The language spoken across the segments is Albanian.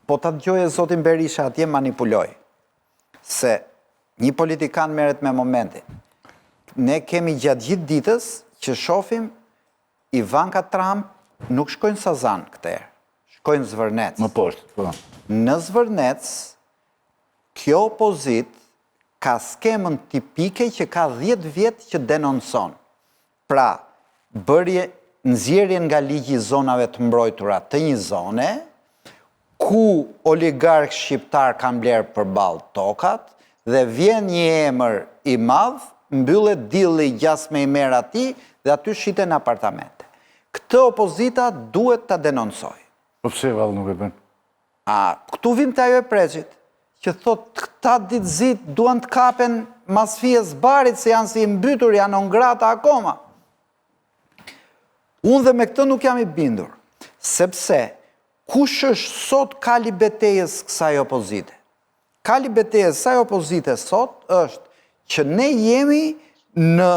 po ta dëgjoj e zotin Berisha atje manipuloj. Se një politikan merret me momentin. Ne kemi gjatë gjithë ditës që shofim Ivanka Trump nuk shkojnë Sazan këtër, shkojnë Zvërnec. Më poshtë, po. Në Zvërnec, kjo opozit ka skemën tipike që ka 10 vjetë që denonson. Pra, bërje nxjerrjen nga ligji i zonave të mbrojtura të një zone, ku oligark shqiptar kanë blerë përballë tokat, dhe vjen një emër i madh, mbyllet dilli gjas me imer ati dhe aty shiten apartamente. Këtë opozita duhet ta denonsoj. Po pse vallë nuk e bën? Këtu vim të ajo e preqit, që thot këta ditëzit duan të kapen mas fies barit se janë si mbytur, janë ongrata akoma. Unë dhe me këtë nuk jam i bindur, sepse kush është sot kali betejës kësaj opozite? Kali betejës kësaj opozite sot është që ne jemi në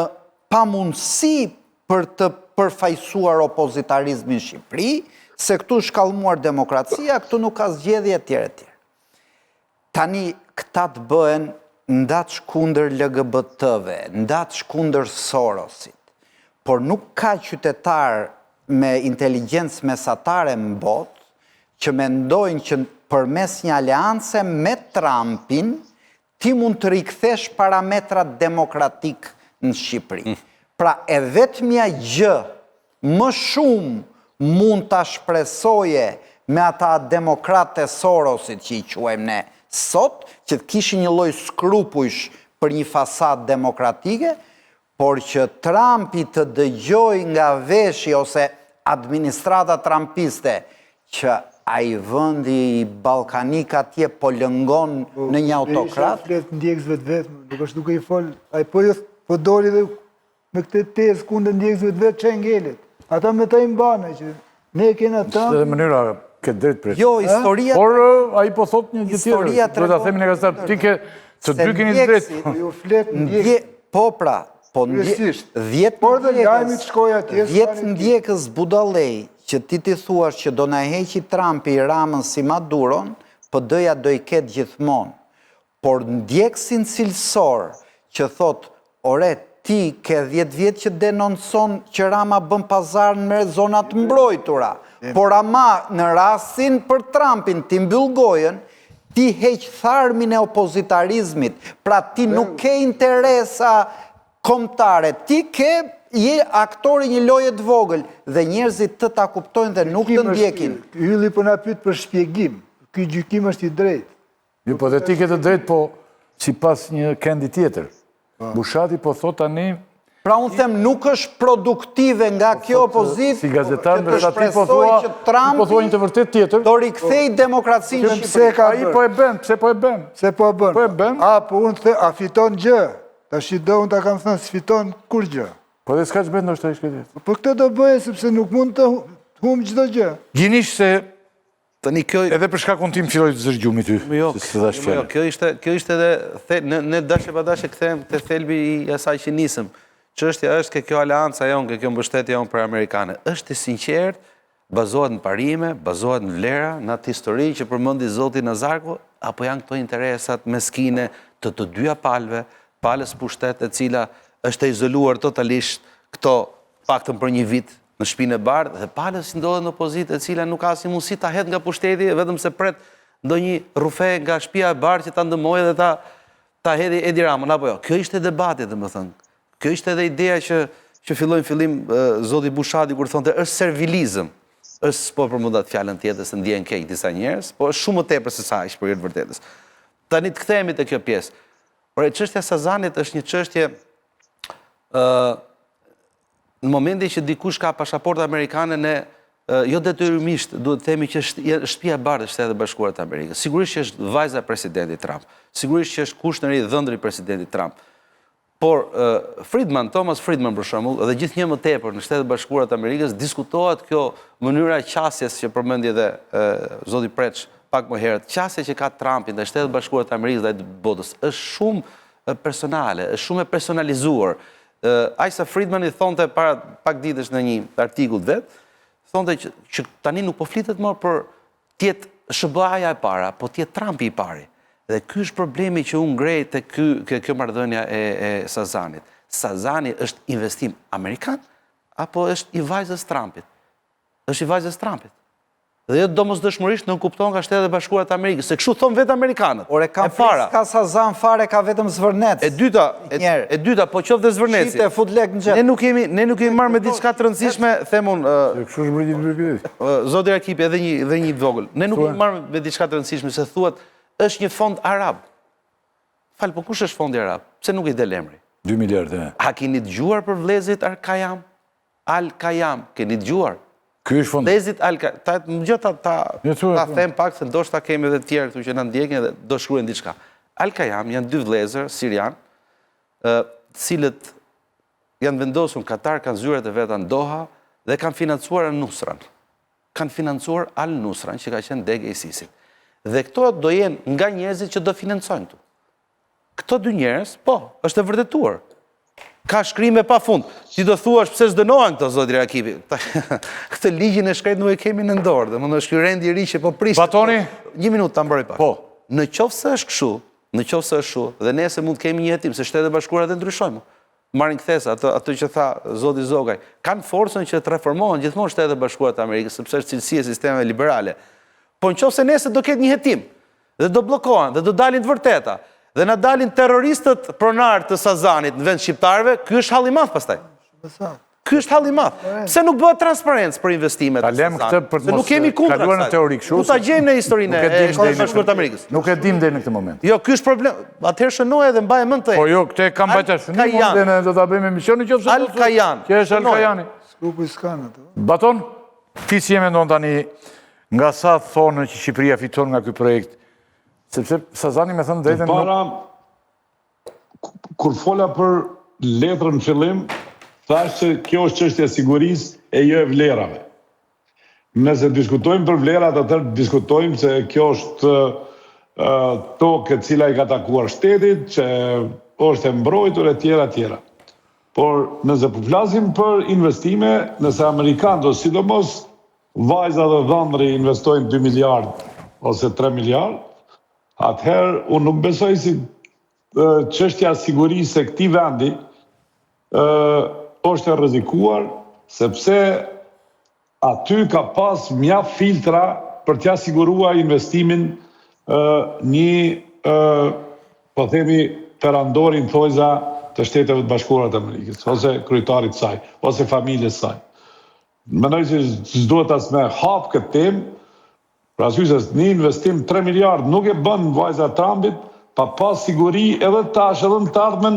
pamundësi për të përfaqësuar opozitarizmin në Shqipëri, se këtu shkallmuar demokracia, këtu nuk ka zgjedhje etj. Tani këta të bëhen ndaç kundër LGBT-ve, ndaç kundër Sorosit, por nuk ka qytetar me inteligjencë mesatare në botë që mendojnë që përmes një aleance me Trumpin ti mund të rikthesh parametrat demokratik në Shqipëri. Pra e vetmja gjë më shumë mund të shpresoje me ata demokratë e Sorosit që i quajmë ne sot, që të kishin një lloj skrupujsh për një fasad demokratike, por që Trumpi të dëgjoj nga veshi ose administrata trumpiste që ai vendi i ballkanik atje po lëngon në një autokrat. Berisha flet ndjekësve të vet, nuk është duke i fol, ai po doli dhe me këtë tezë kundër ndjekësve të vet çe ngelet. Ata me ta i mbanë që ne kena ta. Në mënyra ke drejt për. Jo, historia. Por ai po thot një gjë tjetër. Do ta themi në gazetar, ti ke të dy keni drejt. Ju flet ndjekës. Po pra, po Kryesisht. 10 ndjekës budallej që ti thuash që do na heqi Trumpi Ramën si Maduron, PD-ja do i ketë gjithmonë. Por ndjekësin cilësor që thot, ore, ti ke 10 vjetë që denonson që Rama bën pazar në zonat mbrojtura, por ama në rastin për Trumpin ti mbyll gojën, ti heq tharmin e opozitarizmit, pra ti nuk ke interesa kombëtare, ti je aktori një loje të vogël dhe njerëzit të ta kuptojnë dhe nuk të ndjekin. Ylli po na pyet për shpjegim. Ky gjykim është i drejtë. Jo, po dhe ti ke të drejtë, po sipas një kendi tjetër. Bushati po thot tani. Pra unë them nuk është produktive nga kjo opozitë. Si gazetar ndërsa ti po shpresoj që Trumpi një të vërtet tjetër. do rikthej demokracinë në Shqipëri. Ai po e bën, pse po e bën? Se po e bën. Po e bën. Po unë the, a fiton gjë? Tash do unë ta kam thënë, s'fiton kur gjë. Po dhe s'ka që bëhet ndoshta i shketit. Po këtë do bëje sepse nuk mund të humbë çdo gjë. Gjinisht se tani kjo edhe për shkakun tim filloi të zërgjumi ty. Jo, kjo ishte edhe ne dashje pa dashje kthehemi te thelbi i asaj që nisëm. Çështja është ke kjo aleanca jon, ke kjo mbështetje jon për amerikanë. Është e sinqert, bazohet në parime, bazohet në vlera, në atë histori që përmendi zoti Nazarku, apo janë këto interesat meskine të të dyja palëve, palës pushtet e cila është e izoluar totalisht këto paktën për një vit në shtëpinë e bardhë, dhe palës që ndodhet në opozitë e cila nuk ka asnjë mundësi ta hedh nga pushteti vetëm se pret ndonjë rufe nga shtëpia e bardhë që ta ndëmojë dhe ta hedhë Edi Ramën apo jo. Kjo ishte debati, domethënë. Kjo ishte edhe ideja që filloi në fillim zoti Bushati kur thonte është servilizëm. Është po përmendat fjalën tjetër se ndjen keq disa njerëz, po është shumë më tepër se sa aq për të vërtetës. Tani të kthehemi te kjo pjesë. Por çështja e Sazanit është një çështje në momentin që dikush ka pasaportë amerikane, ne jo detyrimisht duhet të themi që shtëpia e bardhë e Shtetit Bashkuar të Amerikës. Sigurisht që është vajza e presidentit Trump. Sigurisht që është kushnëri i dhëndri i presidentit Trump. Por Thomas Friedman për shembull, dhe gjithnjë më tepër në Shtetet Bashkuara të Amerikës diskutohet kjo mënyra e qasjes që përmendi edhe zoti Preç pak më herët. Qasja që ka Trumpi ndaj Shtetit Bashkuar të Amerikës dhe botës është shumë personale, është shumë e personalizuar. Asa Friedman i thonte para pak ditësh në një artikull vet, thonte që tani nuk po flitet më për tjetë SBA-ja e para, po t'jetë Trumpi i pari. Dhe ky është problemi që unë ngrej të kjo marrëdhënia e Sazanit. Sazani është investim Amerikan, apo është i vajzës Trumpit? Është i vajzës Trumpit. Dhe jo domosdoshmërisht nuk kupton nga Shtetet e Bashkuara të Amerikës, se kështu thon vetë amerikanët. Ore ka ka Sazan fare, ka vetëm zvërnec. E dyta, po qoftë dhe zvërneci. Shite fut lek në gjep. Ne nuk kemi marrë me diçka të rëndësishme, them unë. Kështu është mbërgjit. Zoti Rakipi, edhe një vogël. Ne nuk kemi marrë me diçka të rëndësishme, se thuhet është një fond arab. Fal, po kush është fondi arab? Pse nuk i del emri? 2 miliardë. A keni dëgjuar për vëllezërit Al-Kayam? Al-Kayam, keni dëgjuar? Ky është fond. Vëllezërit Al-Kayam, ta them pak se ndoshta kemi edhe të tjerë këtu që na ndjekin dhe do shkruajnë diçka. Al-Kayam janë 2 vëllezër sirian, cilët janë vendosur në Katar, kanë zyrat e veta në Doha dhe kanë financuar Al-Nusran. Kanë financuar Al-Nusran, që ka qenë degë e ISIS-it. Dhe këto do jenë nga njerëzit që do financojnë këtu. Këto 2 njerëz, po, është e vërtetuar. Ka shkrime pa fund. Ti do thuash pse s'dënohen këto, zoti Rakipi. Këtë ligjin e shkret nuk e kemi në dorë, dhe më në shkryrendi i ri që po prishtë. Batoni? 1 minutë ta mbaroj pak. Po. Në qoftë se është kështu, dhe nese mund të kemi një hetim, se Shtetet e Bashkuara dhe ndryshojmë. Marrin kthesa, atë që tha zoti Zogaj. Kanë forcën që të reformohen gjithmonë Shtetet e Bashkuara të Amerikës, sepse është cilësia e sistemeve liberale. Po në qoftë se nese do ketë një hetim, dhe do bllokohen, dhe do dalin të vërteta, dhe na dalin terroristët pronar të Sazanit në vend shqiptarëve, ky është halli i madh pastaj. Ky është halli i madh. Pse nuk bëhet transparencë për investimet? Ta lëm këtë për të mos kaluar në teori kështu. Nuk ta gjejmë në historinë e Shtetit Bashkuar të Amerikës. Nuk e dim deri në këtë moment. Jo, ky është problem. Atëherë shënoj edhe mbaje mend të. Po jo, këtë kam bajtë shënim, dhe ne do ta bëjmë emisionin nëse Al-Kayan. Që është Al-Kayani. Skupi s'kan ato. Baton, ti si e mendon tani nga sa thonë që Shqipëria fiton nga ky projekt? Sepse Sazani me thënë drejtën... Kur fola për letrën në fillim, thash që kjo është çështja e sigurisë e jo e vlerave. Nëse diskutojmë për vlerat, atëherë diskutojmë se kjo është tokë e cila i ka takuar shtetit, që është e mbrojtur e tjera. Por nëse po flasim për investime, nëse amerikanët ose sidomos vajza dhe dhëndri investojnë 2 miliard ose 3 miliard, atëherë unë nuk besoj si çështja e sigurisë e këtij vendi është e rrezikuar, sepse aty ka pas mjaft filtra për t'ia siguruar investimin një po themi perandorin thojza të Shteteve të Bashkuara të Amerikës, ose kryetarit saj, ose familjes saj. Mendoj se s'duhet as me hap këtë temë, për arsye se një investim 3 miliard nuk e bën vajza Trumpit, pa pas siguri edhe tash edhe në të ardhmen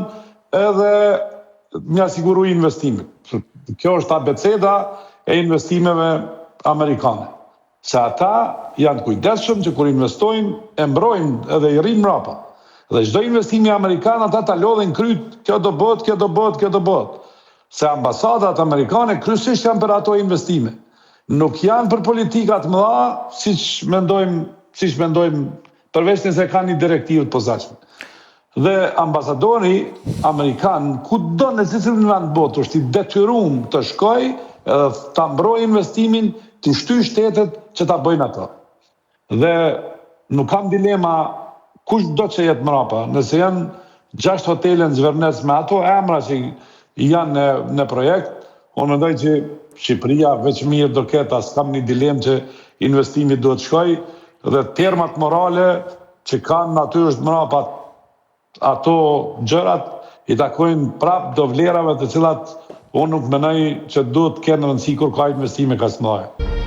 edhe një siguru investimit. Kjo është abeceda e investimeve amerikane. Se ata janë kujdesshëm që kur investojnë, e mbrojnë edhe i rrinë mrapa. Dhe çdo investimi amerikan ata ta lodhin kryt, kjo do bëhet. Se ambasadat amerikane kryesisht janë për ato investime. Nuk janë për politikat mëdha, siç mendojmë përveç nëse ka një direktivë të posaçme. Dhe ambasadori amerikan, kudo në cilin vend botë, është i detyruar të shkojë edhe ta mbrojë investimin, të shtyjë shtetet që ta bëjnë ato. Dhe nuk kam dilema kush do që jetë mrapa, nëse janë 6 hotele në Zvërnec me ato emra që janë në projekt, unë mendoj që Shqipëria veç mirë do ketë, as kam një dilemë që investimi duhet shkojë, dhe termat morale që kanë natyrisht mrapa ato gjërat i takojnë prap do vlerave të cilat unë nuk mendoj që duhet të kenë rëndësi kur ka investime kaq të mëdha.